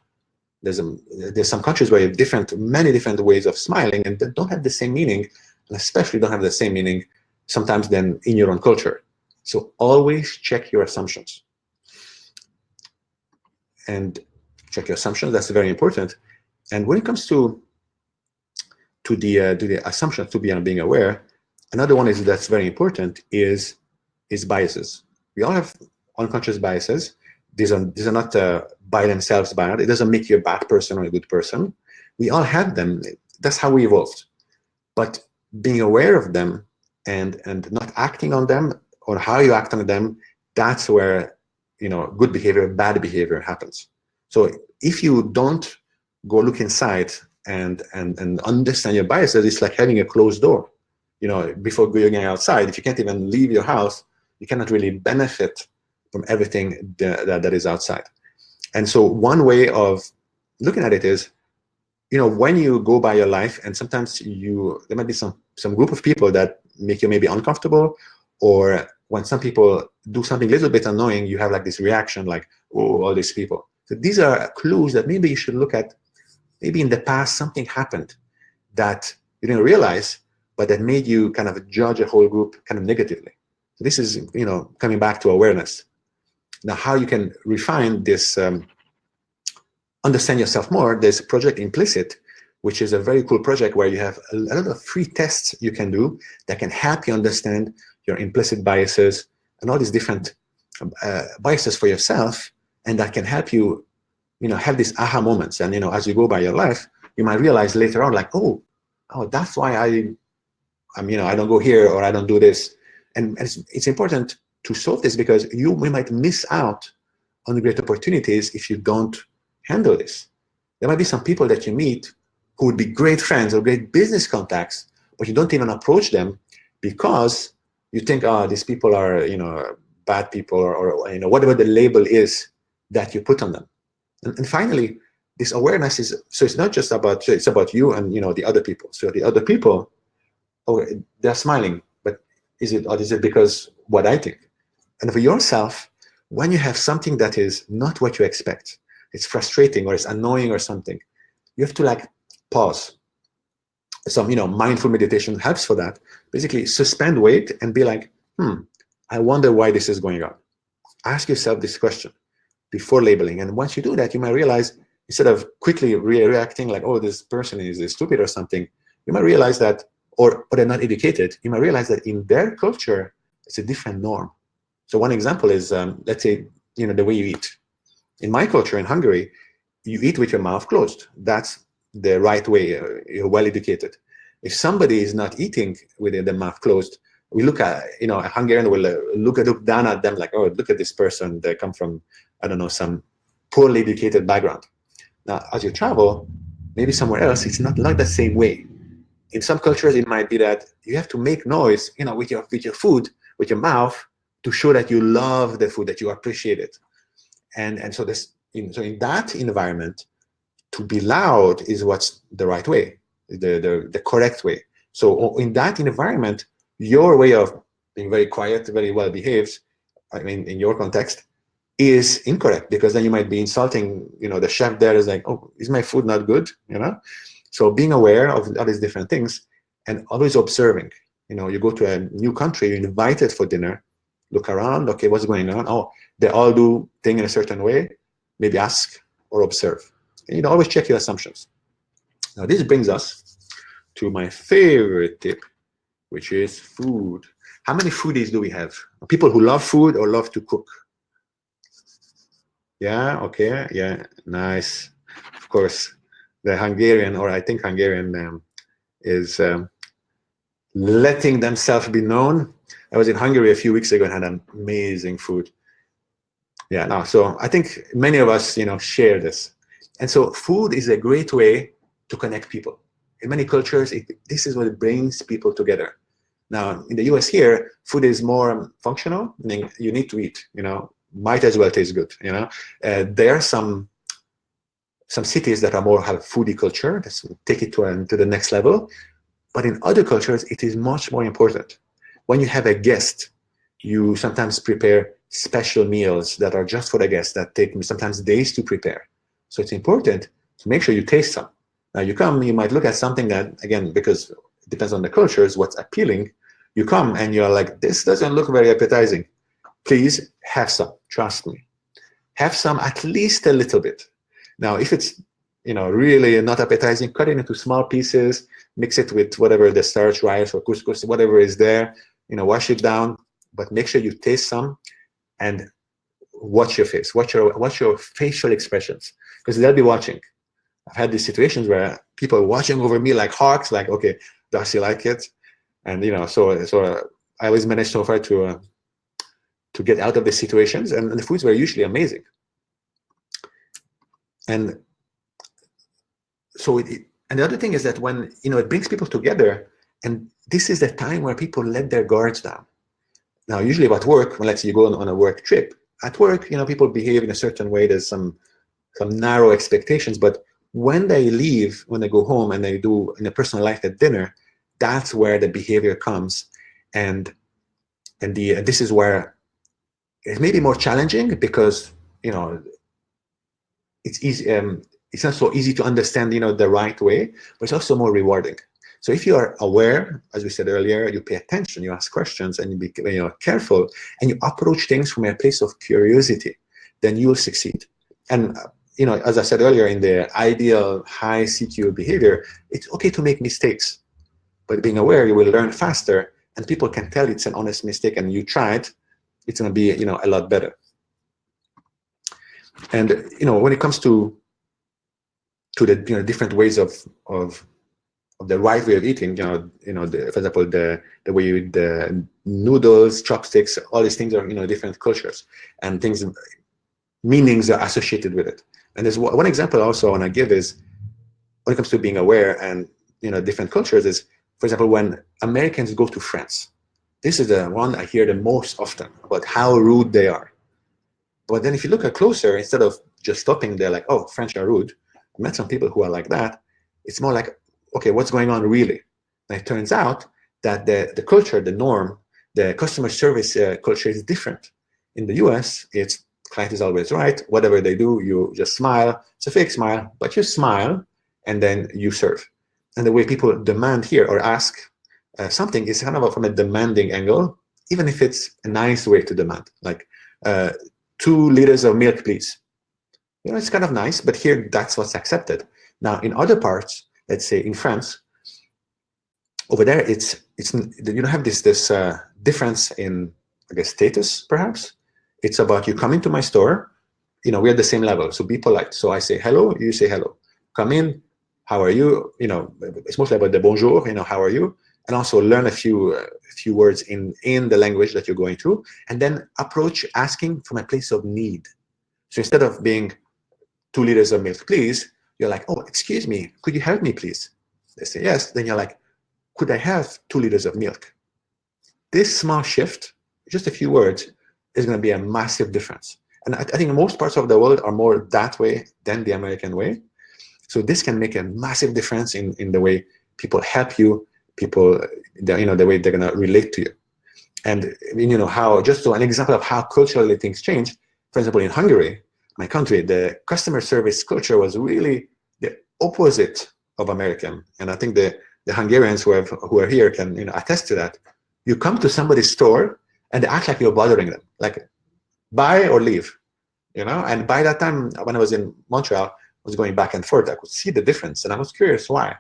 There's some countries where you have many different ways of smiling, and they don't have the same meaning, and especially don't have the same meaning sometimes than in your own culture. So always check your assumptions. And check your assumptions, that's very important. And when it comes to the assumptions, to being aware, another one that's very important is biases. We all have unconscious biases. These are not by themselves bad. It doesn't make you a bad person or a good person. We all have them. That's how we evolved. But being aware of them and not acting on them, or how you act on them, that's where good behavior, bad behavior happens. So if you don't go look inside and understand your biases, it's like having a closed door. Before going outside, if you can't even leave your house, you cannot really benefit from everything that is outside. And so one way of looking at it is, when you go by your life, and sometimes there might be some group of people that make you maybe uncomfortable, or when some people do something a little bit annoying, you have like this reaction like, oh, all these people. So these are clues that maybe you should look at. Maybe in the past something happened that you didn't realize, but that made you kind of judge a whole group kind of negatively. So this is, coming back to awareness. Now, how you can refine this, understand yourself more, there's Project Implicit, which is a very cool project where you have a lot of free tests you can do that can help you understand your implicit biases and all these different biases for yourself, and that can help you, have these aha moments. And as you go by your life, you might realize later on, like, oh, that's why I don't go here, or I don't do this. And it's important to solve this, because we might miss out on great opportunities if you don't handle this. There might be some people that you meet who would be great friends or great business contacts, but you don't even approach them because you think, these people are, bad people, or whatever the label is that you put on them. And finally, this awareness so it's not just about, it's about you and, the other people. So the other people, they're smiling, but is it because what I think? And for yourself, when you have something that is not what you expect, it's frustrating or it's annoying or something, you have to like pause. Some mindful meditation helps for that. Basically, suspend, wait, and be like, I wonder why this is going on. Ask yourself this question before labeling. And once you do that, you might realize, instead of quickly reacting like, oh, this person is stupid or something, you might realize that, or they're not educated, you might realize that in their culture, it's a different norm. So one example is, let's say, the way you eat. In my culture, in Hungary, you eat with your mouth closed. That's the right way. You're well educated. If somebody is not eating with the mouth closed, we look at, a Hungarian will look down at them like, oh, look at this person. They come from, I don't know, some poorly educated background. Now, as you travel, maybe somewhere else, it's not like the same way. In some cultures, it might be that you have to make noise, with your food, with your mouth, to show that you love the food, that you appreciate it. And so in that environment, to be loud is what's the right way, the correct way. So in that environment, your way of being very quiet, very well behaved, in your context, is incorrect, because then you might be insulting, the chef there is like, oh, is my food not good? So being aware of all these different things and always observing. You go to a new country, you're invited for dinner, look around, okay, what's going on? Oh, they all do things in a certain way. Maybe ask or observe. And always check your assumptions. Now this brings us to my favorite tip, which is food. How many foodies do we have? People who love food or love to cook? Yeah, okay, yeah, nice. Of course, the Hungarian, or I think Hungarian, is letting themselves be known. I was in Hungary a few weeks ago and had amazing food. Yeah, no, so I think many of us, share this. And so food is a great way to connect people. In many cultures, this is what brings people together. Now, in the US here, food is more functional, meaning you need to eat, might as well taste good, There are some cities that are more have foodie culture, let's take it to the next level. But in other cultures, it is much more important. When you have a guest, you sometimes prepare special meals that are just for the guest, that take sometimes days to prepare. So it's important to make sure you taste some. Now you come, you might look at something that, again, because it depends on the cultures, what's appealing. You come and you're like, this doesn't look very appetizing. Please have some, trust me. Have some, at least a little bit. Now, if it's really not appetizing, cut it into small pieces, mix it with whatever the starch, rice or couscous, whatever is there, wash it down, but make sure you taste some and watch your face, watch your facial expressions, because they'll be watching. I've had these situations where people are watching over me like hawks, like, okay, does he like it? And so I always manage so far to get out of the situations, and the foods were usually amazing. And so and the other thing is that when it brings people together, and this is the time where people let their guards down. Now, usually at work, when let's say you go on a work trip, at work, people behave in a certain way. There's some narrow expectations, but when they leave, when they go home and they do in a personal life at dinner, that's where the behavior comes, and this is where it may be more challenging, because it's easy. It's not so easy to understand, the right way, but it's also more rewarding. So if you are aware, as we said earlier, you pay attention, you ask questions, and you be careful, and you approach things from a place of curiosity, then you'll succeed. And as I said earlier, in the ideal high CQ behavior, it's okay to make mistakes. But being aware, you will learn faster, and people can tell it's an honest mistake, and you tried, it's going to be, a lot better. And when it comes to the different ways of the right way of eating, for example, the way you eat the noodles, chopsticks, all these things are different cultures, and meanings are associated with it. And there's one example also I want to give is when it comes to being aware and different cultures is, for example, when Americans go to France. This is the one I hear the most often about how rude they are. But then if you look at closer, instead of just stopping there like, oh, French are rude, I met some people who are like that. It's more like, okay, what's going on really? And it turns out that the culture, the norm, the customer service culture is different. In the US, it's client is always right. Whatever they do, you just smile. It's a fake smile, but you smile and then you serve. And the way people demand here or ask something is kind of from a demanding angle, even if it's a nice way to demand, like 2 liters of milk, please. It's kind of nice, but here that's what's accepted. Now, in other parts, let's say in France, over there, it's you don't have this difference in, I guess, status, perhaps. It's about you come into my store, we're at the same level, so be polite. So I say hello, you say hello. Come in, how are you? It's mostly about the bonjour, how are you? And also learn a few words in the language that you're going through, and then approach asking from a place of need. So instead of being 2 liters of milk, please, you're like, oh, excuse me, could you help me, please? They say yes. Then you're like, could I have 2 liters of milk? This small shift, just a few words, is going to be a massive difference. And I think most parts of the world are more that way than the American way. So this can make a massive difference in the way people help you, people, the way they're going to relate to you. And how, just so an example of how culturally things change, for example, in Hungary, my country, the customer service culture was really the opposite of American. And I think the Hungarians who are here can attest to that. You come to somebody's store and they act like you're bothering them, like buy or leave, And by that time, when I was in Montreal, I was going back and forth. I could see the difference, and I was curious why.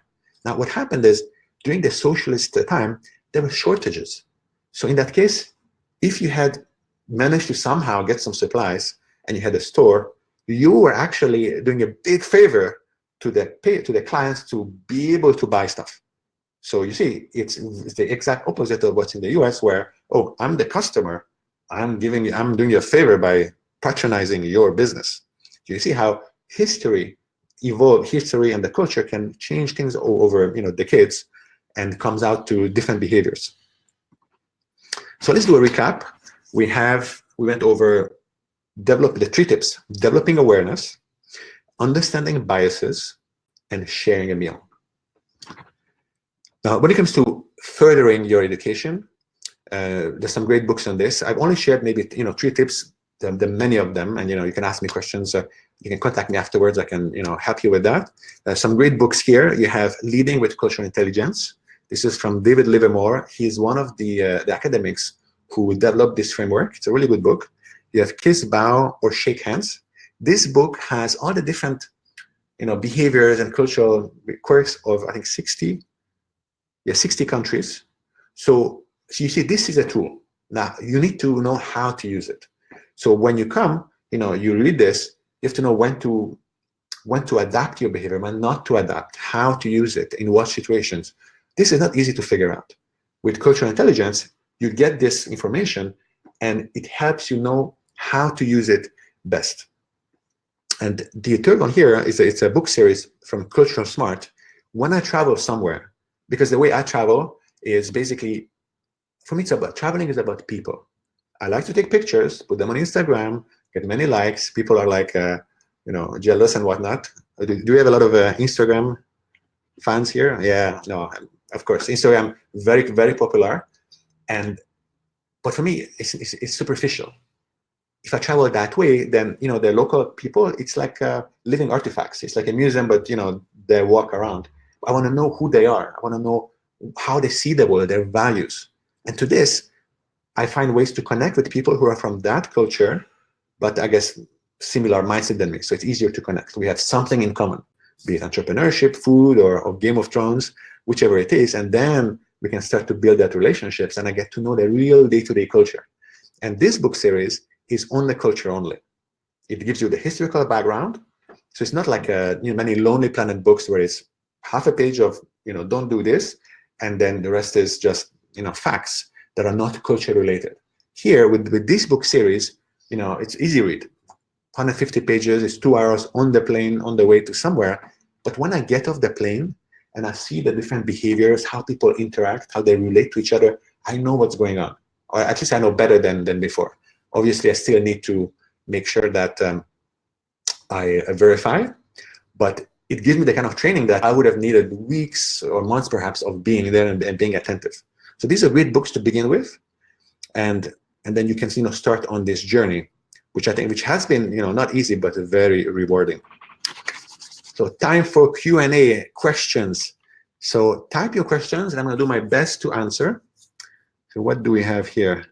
Now, what happened is during the socialist time, there were shortages. So in that case, if you had managed to somehow get some supplies and you had a store, you were actually doing a big favor to the clients to be able to buy stuff. So you see, it's the exact opposite of what's in the US, where, oh, I'm the customer, I'm doing you a favor by patronizing your business. You see how history and the culture can change things over decades, and comes out to different behaviors. So let's do a recap. We went over the 3 tips: developing awareness, understanding biases, and sharing a meal. Now, when it comes to furthering your education, there's some great books on this. I've only shared maybe 3 tips. The many of them, and you can ask me questions. You can contact me afterwards. I can help you with that. Some great books here. You have Leading with Cultural Intelligence. This is from David Livermore. He's one of the academics who developed this framework. It's a really good book. You have Kiss, Bow, or Shake Hands. This book has all the different behaviors and cultural quirks of, I think, 60 countries. So you see, this is a tool. Now you need to know how to use it. So when you come, you read this, you have to know when to adapt your behavior, when not to adapt, how to use it, in what situations. This is not easy to figure out. With cultural intelligence, you get this information and it helps you know how to use it best. And the third one here is it's a book series from Cultural Smart. When I travel somewhere, because the way I travel is basically, for me, traveling is about people. I like to take pictures, put them on Instagram, get many likes. People are like, jealous and whatnot. Do we have a lot of Instagram fans here? Yeah, no, of course. Instagram, very, very popular. But for me, it's superficial. If I travel that way, then, the local people, it's like living artifacts. It's like a museum, but, they walk around. I want to know who they are. I want to know how they see the world, their values. And to this, I find ways to connect with people who are from that culture, but I guess similar mindset than me, so it's easier to connect. We have something in common, be it entrepreneurship, food, or Game of Thrones, whichever it is, and then we can start to build that relationships, and I get to know the real day-to-day culture. And this book series is on the culture only. It gives you the historical background, so it's not like many Lonely Planet books where it's half a page of don't do this, and then the rest is just facts that are not culture related. Here with this book series, it's easy read. 150 pages, it's 2 hours on the plane on the way to somewhere. But when I get off the plane and I see the different behaviors, how people interact, how they relate to each other, I know what's going on. Or at least I know better than before. Obviously, I still need to make sure that I verify, but it gives me the kind of training that I would have needed weeks or months perhaps of being there and being attentive. So these are great books to begin with, and then you can start on this journey, which has been not easy but very rewarding. So time for Q&A, questions. So type your questions and I'm going to do my best to answer. So what do we have here?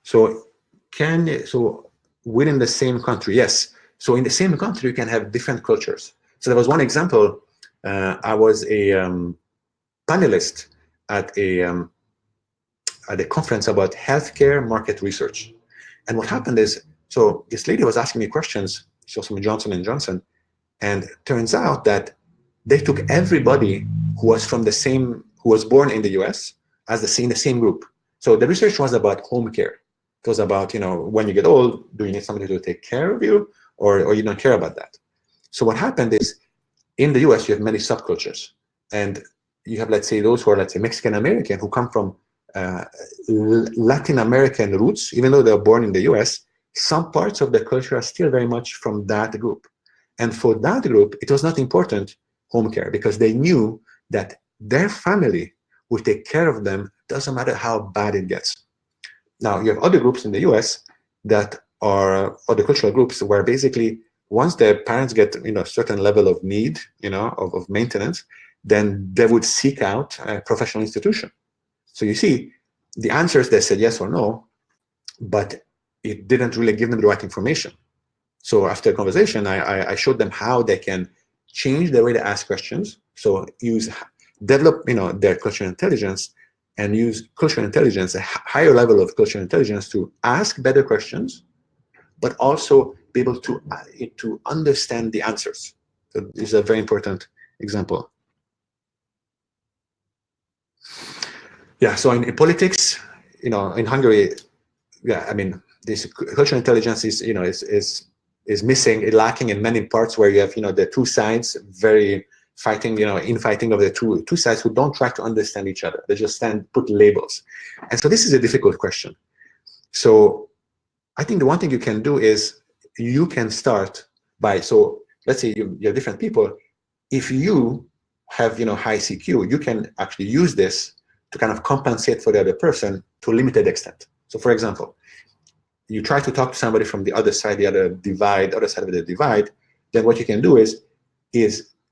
So within the same country, yes. So in the same country, you can have different cultures. So there was one example. I was a panelist at a conference about healthcare market research. And what happened is, so this lady was asking me questions. She was from Johnson & Johnson. And it turns out that they took everybody who was born in the US in the same group. So the research was about home care. It was about, when you get old, do you need somebody to take care of you, or you don't care about that? So what happened is, in the US, you have many subcultures. And you have, let's say, those who are, let's say, Mexican American, who come from Latin American roots, even though they're born in the US, some parts of the culture are still very much from that group. And for that group, it was not important home care, because they knew that their family will take care of them, doesn't matter how bad it gets. Now, you have other groups in the US that are other cultural groups where basically once their parents get a certain level of need, of maintenance, then they would seek out a professional institution. So you see, the answers, they said yes or no, but it didn't really give them the right information. So after a conversation, I showed them how they can change the way they ask questions. So develop their cultural intelligence, and use cultural intelligence, a higher level of cultural intelligence, to ask better questions, but also be able to understand the answers. So this is a very important example. Yeah, so in politics, in Hungary, yeah, I mean, this cultural intelligence is missing, lacking in many parts, where you have the two sides very fighting, infighting of the two sides who don't try to understand each other. They just put labels. And so this is a difficult question. So I think the one thing you can do is you can start by, so let's say you're different people. If you have high CQ, you can actually use this to kind of compensate for the other person to a limited extent. So for example, you try to talk to somebody from the other side, the other side of the divide, then what you can do is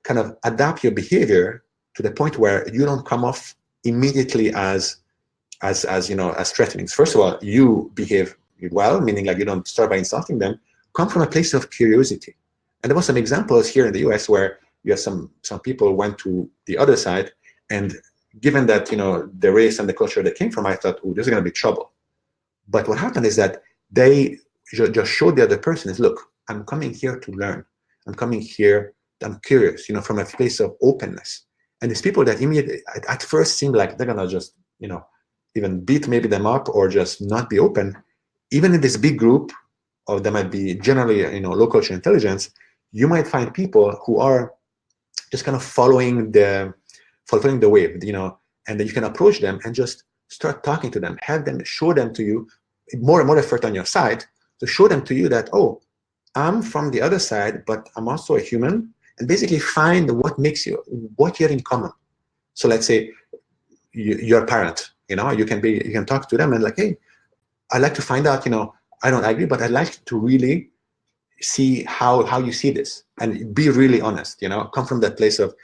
kind of adapt your behavior to the point where you don't come off immediately as threatening. First of all, you behave well, meaning like you don't start by insulting them. Come from a place of curiosity. And there was some examples here in the US where you have some people went to the other side, and given that the race and the culture they came from, I thought, oh, this is going to be trouble. But what happened is that they just showed the other person is, look, I'm coming here to learn. I'm coming here, I'm curious, from a place of openness. And these people that immediately at first seem like they're gonna just, even beat maybe them up or just not be open, even in this big group, or there might be generally, low cultural intelligence, you might find people who are just kind of following the wave, and then you can approach them and just start talking to them, show them to you, more and more effort on your side to show them to you that, oh, I'm from the other side, but I'm also a human, and basically find what you're in common. So let's say you're a parent, you can talk to them and like, hey, I'd like to find out, I don't agree, but I'd like to really see how you see this, and be really honest, come from that place of,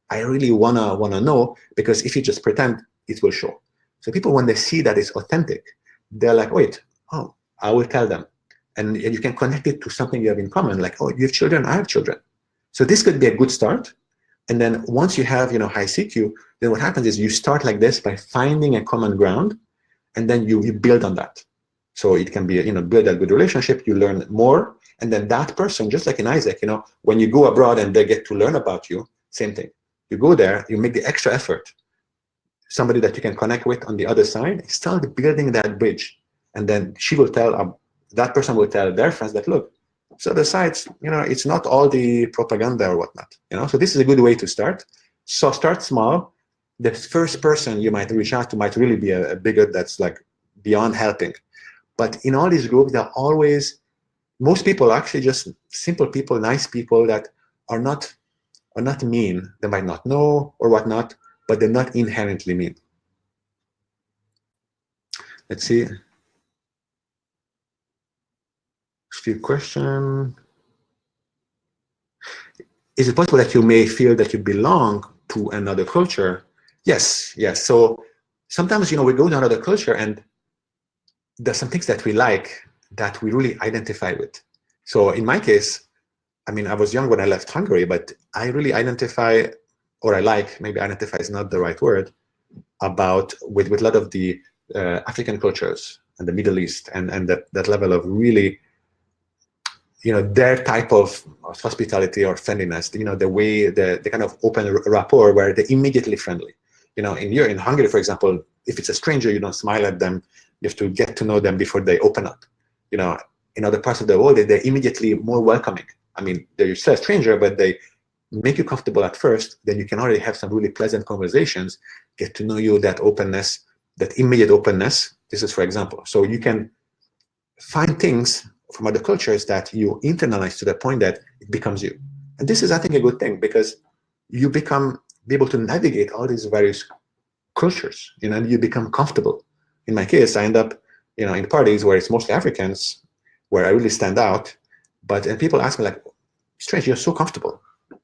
I really wanna know, because if you just pretend, it will show. So people, when they see that it's authentic, they're like, wait, oh, I will tell them. And you can connect it to something you have in common, like, oh, you have children, I have children. So this could be a good start. And then once you have, high CQ, then what happens is you start like this by finding a common ground, and then you build on that. So it can be, build a good relationship, you learn more, and then that person, just like in AIESEC, when you go abroad and they get to learn about you, same thing. You go there, you make the extra effort. Somebody that you can connect with on the other side, start building that bridge. And then she will tell, that person will tell their friends that, look, so the sites, it's not all the propaganda or whatnot, So this is a good way to start. So start small. The first person you might reach out to might really be a bigot that's like beyond helping. But in all these groups, there are always, most people are actually just simple people, nice people that are not mean. They might not know or whatnot, but they're not inherently mean. Let's see. A few questions. Is it possible that you may feel that you belong to another culture? Yes, yes. So sometimes, we go to another culture and there's some things that we like that we really identify with. So in my case, I was young when I left Hungary, but I really identify, or I like, maybe identify is not the right word, with a lot of the African cultures and the Middle East, and that level of really, their type of hospitality or friendliness, the way, the kind of open rapport where they're immediately friendly. In Hungary, for example, if it's a stranger, you don't smile at them. You have to get to know them before they open up. In other parts of the world, they're immediately more welcoming. They're still a stranger, but they make you comfortable at first. Then you can already have some really pleasant conversations, get to know you, that openness, that immediate openness. This is, for example. So you can find things from other cultures that you internalize to the point that it becomes you. And this is, I think, a good thing, because you be able to navigate all these various cultures, and you become comfortable. In my case, I end up, in parties where it's mostly Africans, where I really stand out. And people ask me, like, strange, you're so comfortable.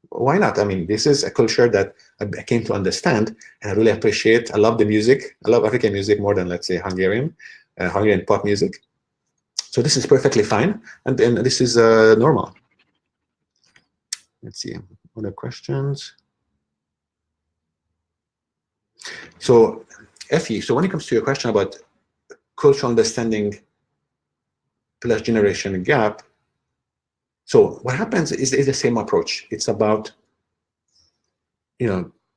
Why not? This is a culture that I came to understand, and I really appreciate. I love the music. I love African music more than, let's say, Hungarian pop music. So this is perfectly fine, and this is normal. Let's see, other questions. So, Effie, so when it comes to your question about cultural understanding plus generation gap, so what happens is the same approach. It's about,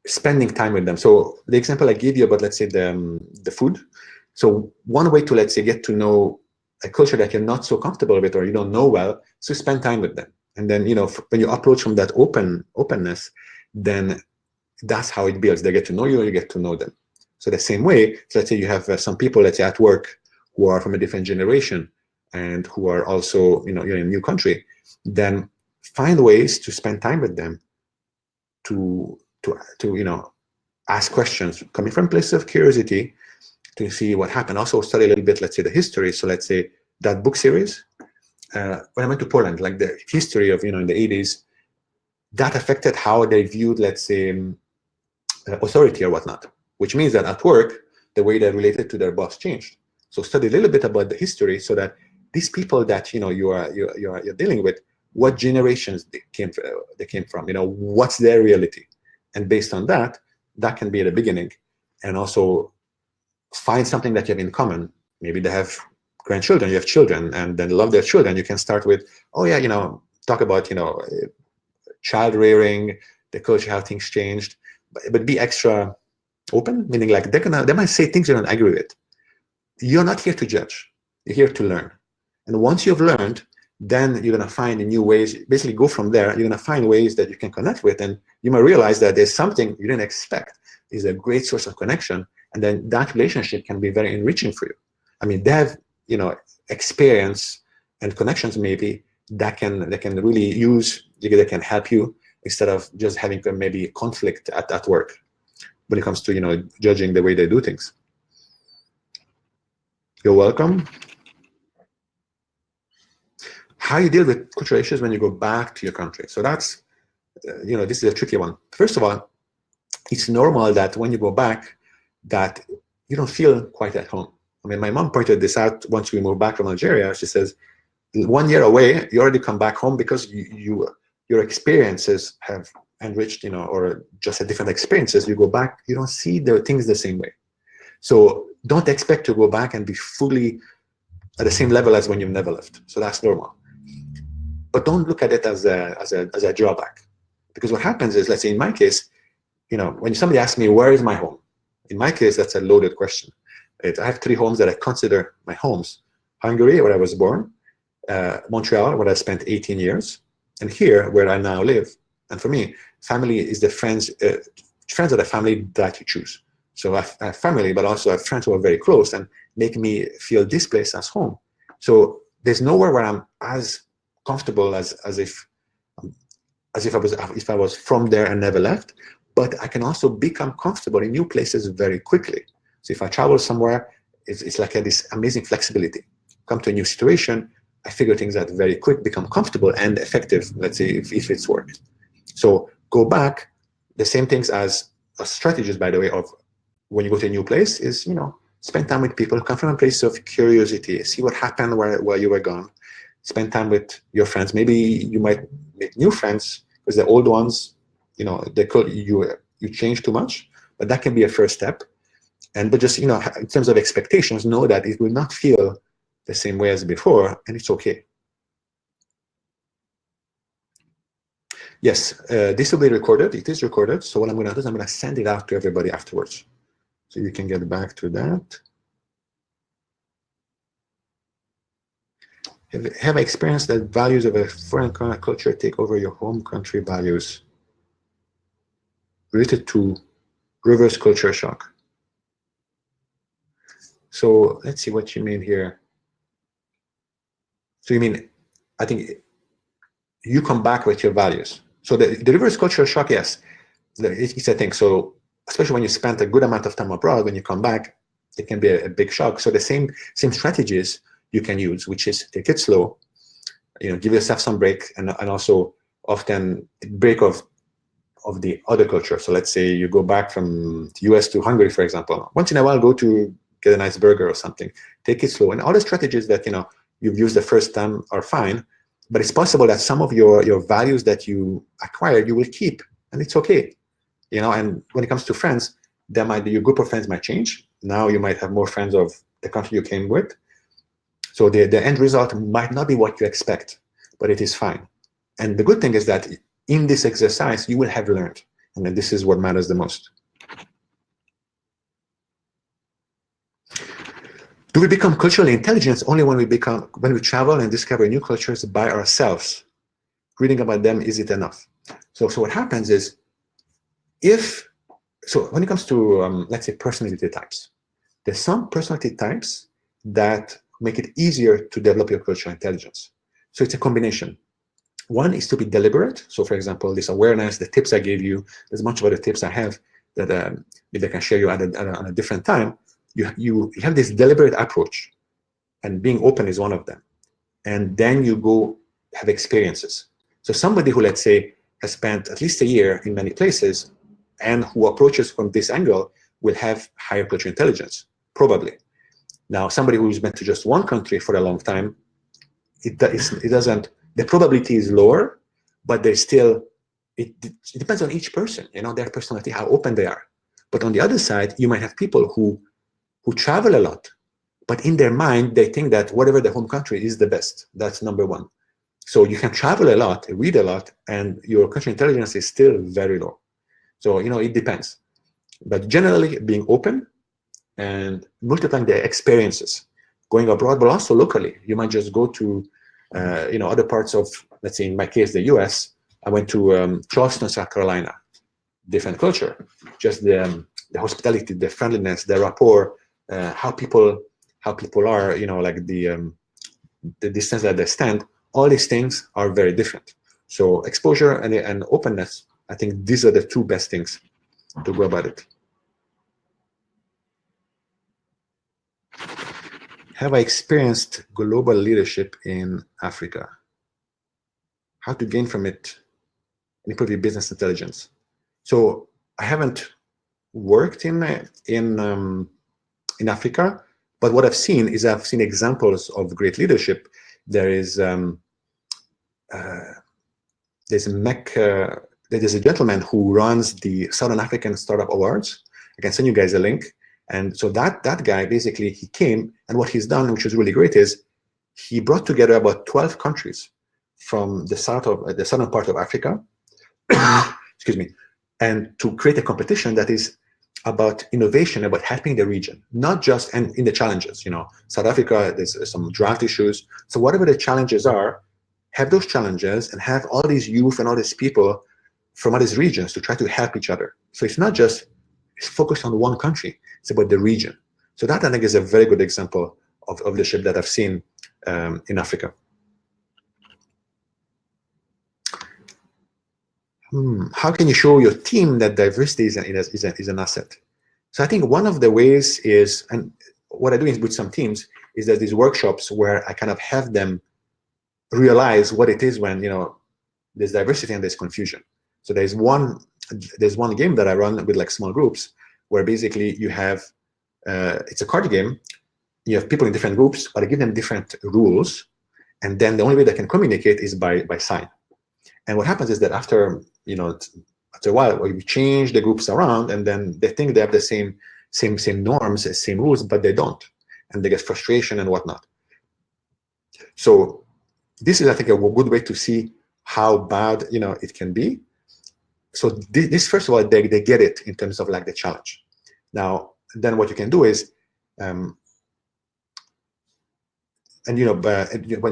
spending time with them. So the example I gave you about, let's say, the food. So one way to, let's say, get to know a culture that you're not so comfortable with or you don't know well, so spend time with them. And then, when you approach from that openness, then that's how it builds. They get to know you, you get to know them. So the same way, so let's say you have some people, let's say, at work who are from a different generation and who are also, you're in a new country, then find ways to spend time with them, to ask questions coming from a place of curiosity to see what happened. Also study a little bit, let's say, the history. So let's say that book series, when I went to Poland, like the history of, in the 80s, that affected how they viewed, let's say, authority or whatnot, which means that at work, the way they related to their boss changed. So study a little bit about the history so that these people that, you're dealing with, what generations they came from, what's their reality. And based on that, that can be at the beginning. And also find something that you have in common. Maybe they have grandchildren, you have children, and then love their children. You can start with, oh yeah, talk about, child rearing, the culture, how things changed, but be extra open, meaning like they might say things you don't agree with. You're not here to judge. You're here to learn. And once you've learned, then you're going to find new ways. Basically, go from there. You're going to find ways that you can connect with, and you might realize that there's something you didn't expect is a great source of connection, and then that relationship can be very enriching for you. They have, experience and connections maybe that can really use, that can help you instead of just having maybe conflict at work when it comes to, judging the way they do things. You're welcome. How you deal with cultural issues when you go back to your country. So that's, this is a tricky one. First of all, it's normal that when you go back, that you don't feel quite at home. I mean, my mom pointed this out once we moved back from Algeria. She says, 1 year away, you already come back home because your experiences have enriched, or just had different experiences. You go back, you don't see the things the same way. So don't expect to go back and be fully at the same level as when you never left. So that's normal. But don't look at it as a drawback. Because what happens is, let's say in my case, when somebody asks me, where is my home? In my case, that's a loaded question. I have 3 homes that I consider my homes. Hungary, where I was born, Montreal, where I spent 18 years, and here, where I now live. And for me, family is the friends are the family that you choose. So I have family, but also I have friends who are very close and make me feel this place as home. So there's nowhere where I'm as comfortable as if I was from there and never left. But I can also become comfortable in new places very quickly. So if I travel somewhere, it's like this amazing flexibility. Come to a new situation, I figure things out very quick, become comfortable and effective, let's say, if it's work. So go back, the same things as strategies, by the way, of when you go to a new place is, spend time with people, come from a place of curiosity, see what happened while you were gone, spend time with your friends. Maybe you might make new friends because the old ones, you change too much, but that can be a first step. But just, in terms of expectations, know that it will not feel the same way as before, and it's okay. Yes, this will be recorded. It is recorded. So what I'm going to do is I'm going to send it out to everybody afterwards. So you can get back to that. Have I experienced that values of a foreign culture take over your home country values? Related to reverse culture shock. So let's see what you mean here. So you mean, I think you come back with your values. So the reverse culture shock, yes, it's a thing. So especially when you spend a good amount of time abroad, when you come back, it can be a big shock. So the same strategies you can use, which is take it slow, give yourself some break, and also often break of the other culture. So let's say you go back from the US to Hungary, for example. Once in a while, go to get a nice burger or something. Take it slow. And all the strategies that you've used the first time are fine, but it's possible that some of your values that you acquired, you will keep, and it's okay. And when it comes to friends, your group of friends might change. Now you might have more friends of the country you came with. So the end result might not be what you expect, but it is fine. And the good thing is that in this exercise, you will have learned. And this is what matters the most. Do we become culturally intelligent only when we travel and discover new cultures by ourselves? Reading about them, is it enough? So what happens is, when it comes to, let's say, personality types, there's some personality types that make it easier to develop your cultural intelligence. So it's a combination. One is to be deliberate. So for example, this awareness, the tips I gave you, there's a bunch of other tips I have that maybe I can share you on a different time. You have this deliberate approach, and being open is one of them. And then you go have experiences. So somebody who, let's say, has spent at least a year in many places and who approaches from this angle will have higher cultural intelligence, probably. Now, somebody who's been to just one country for a long time, it doesn't, the probability is lower, but there's still, it depends on each person, their personality, how open they are. But on the other side, you might have people who travel a lot, but in their mind, they think that whatever the home country is the best. That's number one. So you can travel a lot, read a lot, and your cultural intelligence is still very low. So, it depends. But generally, being open and multiplying the experiences, going abroad, but also locally. You might just go to, other parts of, let's say in my case, the US. I went to Charleston, South Carolina. Different culture, just the hospitality, the friendliness, the rapport, how people are, like the distance that they stand. All these things are very different. So exposure and openness, I think these are the two best things to go about it. Have I experienced global leadership in Africa? How to gain from it and improve your business intelligence? So I haven't worked in Africa, But what I've seen is I've seen examples of great leadership. There's a gentleman who runs the Southern African Startup Awards. I can send you guys a link. And so that guy, basically, he came, and what he's done, which is really great, is he brought together about 12 countries from the southern part of Africa, excuse me, and to create a competition that is about innovation, about helping the region, not just and in the challenges. South Africa, there's some drought issues. So whatever the challenges are, have those challenges and have all these youth and all these people from all these regions to try to help each other. So it's not just focused on one country, it's about the region. So that, I think, is a very good example of leadership that I've seen in Africa. How can you show your team that diversity is an asset? So I think one of the ways is, and what I do with some teams, is that these workshops where I kind of have them realize what it is when there's diversity and there's confusion. So there's one game that I run with like small groups where basically you have it's a card game. You have people in different groups, but I give them different rules, and then the only way they can communicate is by sign. And what happens is that after a while, we change the groups around, and then they think they have the same norms, same rules, but they don't, and they get frustration and whatnot. So this is, I think, a good way to see how bad it can be. So this first of all, they get it in terms of like the challenge. Now, then what you can do is, when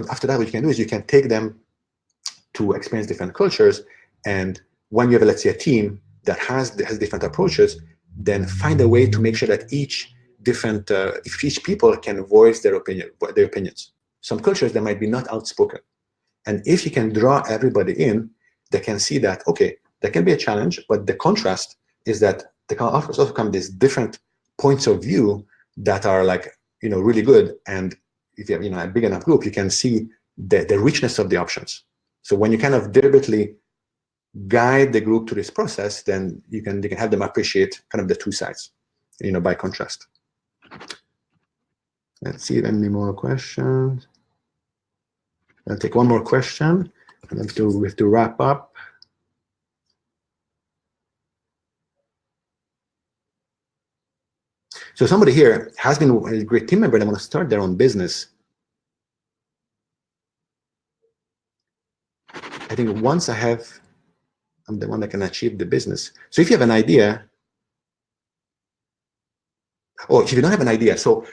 after that, what you can do is you can take them to experience different cultures, and when you have, let's say, a team that has different approaches, then find a way to make sure that each people can voice their opinions. Some cultures, they might be not outspoken, and if you can draw everybody in, they can see that, okay, there can be a challenge, but the contrast is that there can also come these different points of view that are like really good. And if you have a big enough group, you can see the richness of the options. So when you kind of deliberately guide the group to this process, then you can have them appreciate kind of the two sides, by contrast. Let's see if any more questions. I'll take one more question, and then we have to wrap up. So somebody here has been a great team member and they want to start their own business. I think once I'm the one that can achieve the business. So if you have an idea, or if you don't have an idea, so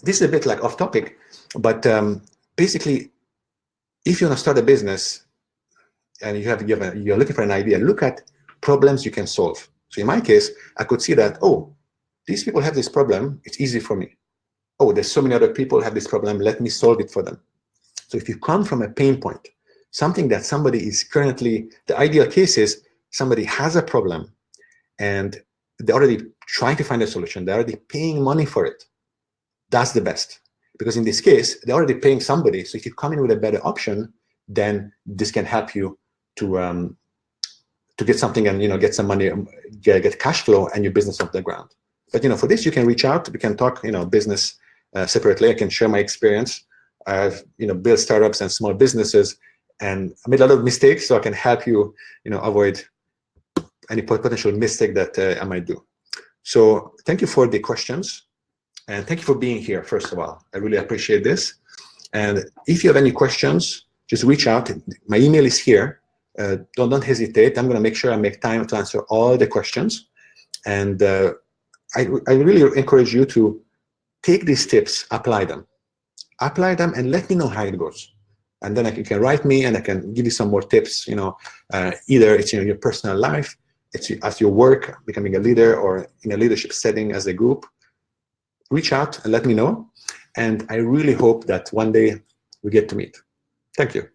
this is a bit like off topic, but basically, if you want to start a business and you're looking for an idea, look at problems you can solve. So in my case, I could see that, oh, these people have this problem, it's easy for me. Oh, there's so many other people have this problem, let me solve it for them. So if you come from a pain point, something that somebody is currently, the ideal case is somebody has a problem and they're already trying to find a solution, they're already paying money for it. That's the best. Because in this case, they're already paying somebody. So if you come in with a better option, then this can help you to get something and get some money, get cash flow and your business off the ground. But for this, you can reach out. We can talk business separately. I can share my experience. I've built startups and small businesses, and I made a lot of mistakes, so I can help you avoid any potential mistake that I might do. So thank you for the questions, and thank you for being here. First of all, I really appreciate this. And if you have any questions, just reach out. My email is here. Don't hesitate. I'm going to make sure I make time to answer all the questions. And I really encourage you to take these tips, apply them, and let me know how it goes. And then you can write me, and I can give you some more tips. Either it's in your personal life, it's at your work, becoming a leader, or in a leadership setting as a group. Reach out and let me know. And I really hope that one day we get to meet. Thank you.